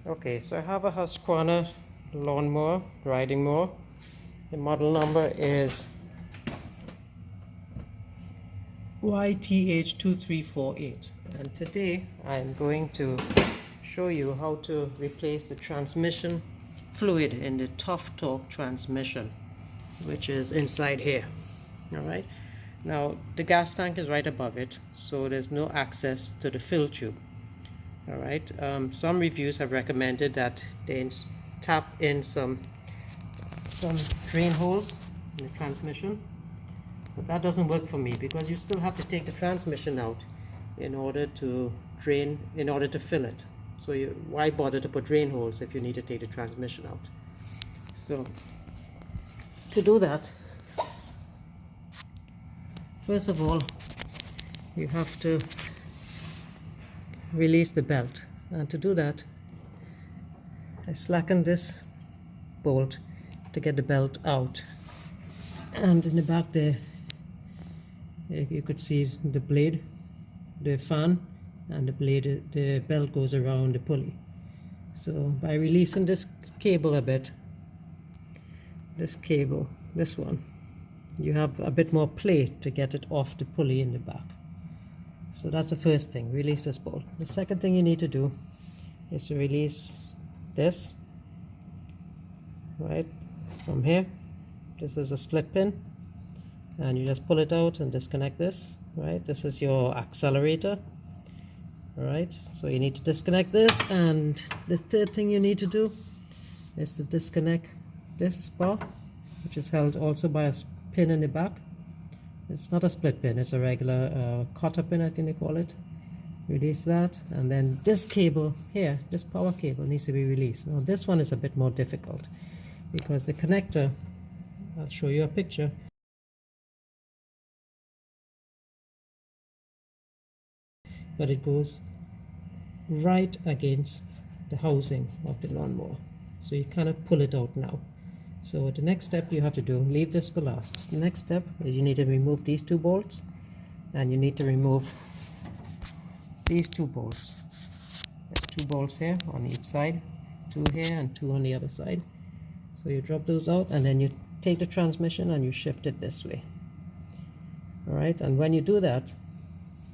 Okay, so I have a Husqvarna lawnmower, riding mower. The model number is YTH2348, and today I'm going to show you how to replace the transmission fluid in the Tuff Torq transmission, which is inside here. Alright, now the gas tank is right above it, so there's no access to the fill tube. Alright, some reviews have recommended that they tap in some drain holes in the transmission, but that doesn't work for me because you still have to take the transmission out in order to fill it. So why bother to put drain holes if you need to take the transmission out? So to do that, first of all, you have to release the belt, and to do that I slacken this bolt to get the belt out, and in the back there you could see the blade, the fan, and the belt goes around the pulley. So by releasing this cable a bit, this one, you have a bit more play to get it off the pulley in the back. So that's the first thing, release this bolt. The second thing you need to do is to release this, right, from here. This is a split pin, and you just pull it out and disconnect this, right? This is your accelerator, all right? So you need to disconnect this, and the third thing you need to do is to disconnect this bar, which is held also by a pin in the back. It's not a split pin, it's a regular cotter pin, I think they call it. Release that, and then this cable here, this power cable, needs to be released. Now this one is a bit more difficult because the connector, I'll show you a picture. But it goes right against the housing of the lawnmower. So you kind of pull it out now. So the next step you have to do, leave this for last. The next step is you need to remove these two bolts, and you need to remove these two bolts. There's two bolts here on each side, two here and two on the other side. So you drop those out, and then you take the transmission and you shift it this way. Alright, and when you do that,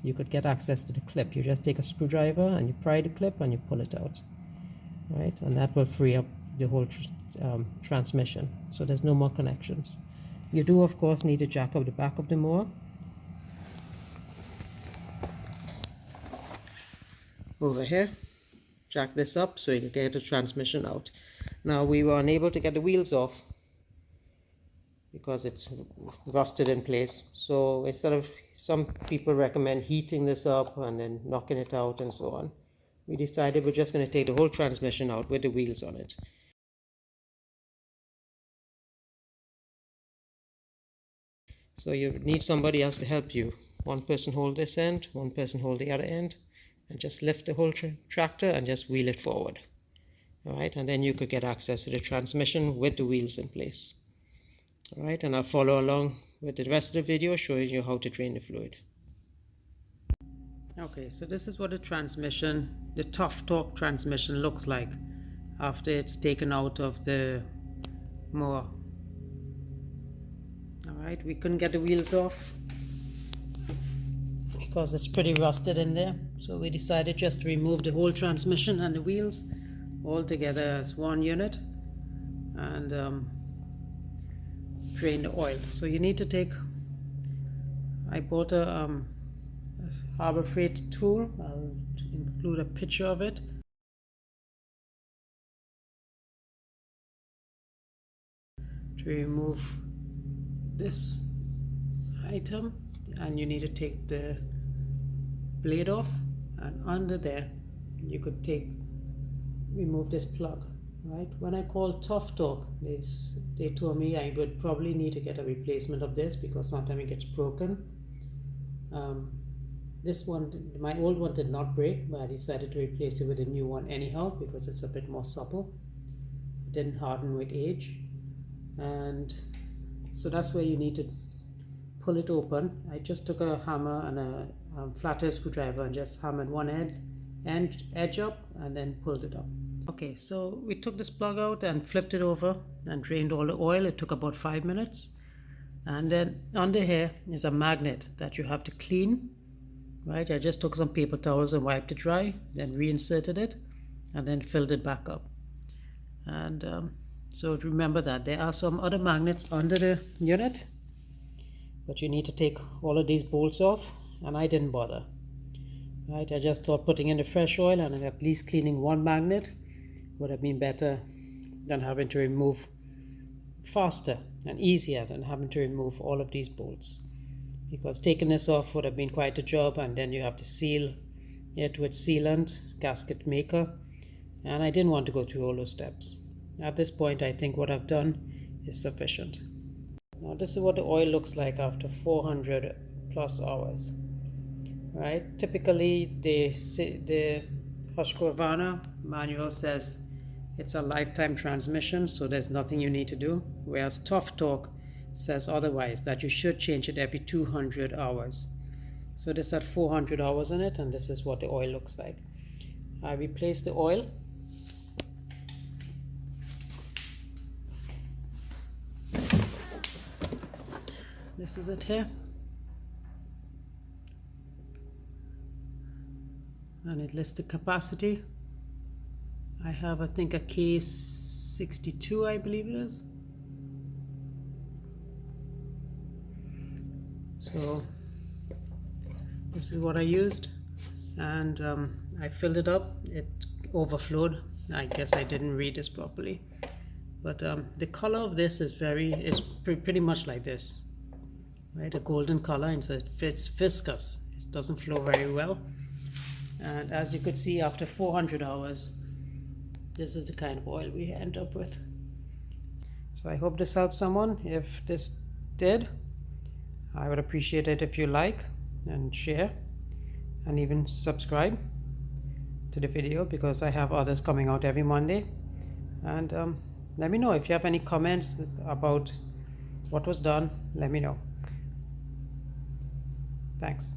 you could get access to the clip. You just take a screwdriver and you pry the clip and you pull it out. Right, and that will free up the whole transmission, so there's no more connections. You do of course need to jack up the back of the mower over here, jack this up so you can get the transmission out. Now we were unable to get the wheels off because it's rusted in place, so instead of, some people recommend heating this up and then knocking it out and so on, we decided we're just going to take the whole transmission out with the wheels on it. So you need somebody else to help you. One person hold this end, one person hold the other end, and just lift the whole tractor and just wheel it forward. Alright, and then you could get access to the transmission with the wheels in place. Alright, and I'll follow along with the rest of the video showing you how to drain the fluid. Okay, so this is what the transmission, the Tuff Torq transmission looks like after it's taken out of the mower. Alright, we couldn't get the wheels off because it's pretty rusted in there, so we decided just to remove the whole transmission and the wheels all together as one unit and drain the oil. So you need to take, I bought a Harbor Freight tool. I'll include a picture of it. To remove this item, and you need to take the blade off, and under there you could remove this plug. Right, when I called Tuff Torq, they told me I would probably need to get a replacement of this because sometimes it gets broken. This one, my old one did not break, but I decided to replace it with a new one anyhow because it's a bit more supple. It didn't harden with age, and so that's where you need to pull it open. I just took a hammer and a flathead screwdriver and just hammered one edge up and then pulled it up. Okay, so we took this plug out and flipped it over and drained all the oil. It took about 5 minutes. And then under here is a magnet that you have to clean, right? I just took some paper towels and wiped it dry, then reinserted it, and then filled it back up. And so remember that there are some other magnets under the unit, but you need to take all of these bolts off, and I didn't bother. Right, I just thought putting in the fresh oil and at least cleaning one magnet would have been better than having to remove, faster and easier than having to remove all of these bolts, because taking this off would have been quite a job, and then you have to seal it with sealant, gasket maker, and I didn't want to go through all those steps. At this point, I think what I've done is sufficient. Now this is what the oil looks like after 400 plus hours. Right? Typically, the Husquarvana manual says it's a lifetime transmission, so there's nothing you need to do. Whereas Tuff Torq says otherwise, that you should change it every 200 hours. So this had 400 hours in it, and this is what the oil looks like. I replaced the oil. This is it here. And it lists the capacity. I have, I think, a K62, I believe it is. So this is what I used, and I filled it up. It overflowed. I guess I didn't read this properly, but the color of this is pretty much like this, right? A golden color, and so it's viscous. It doesn't flow very well. And as you could see, after 400 hours, this is the kind of oil we end up with. So I hope this helps someone. If this did, I would appreciate it if you like and share and even subscribe to the video, because I have others coming out every Monday. And let me know if you have any comments about what was done. Let me know. Thanks.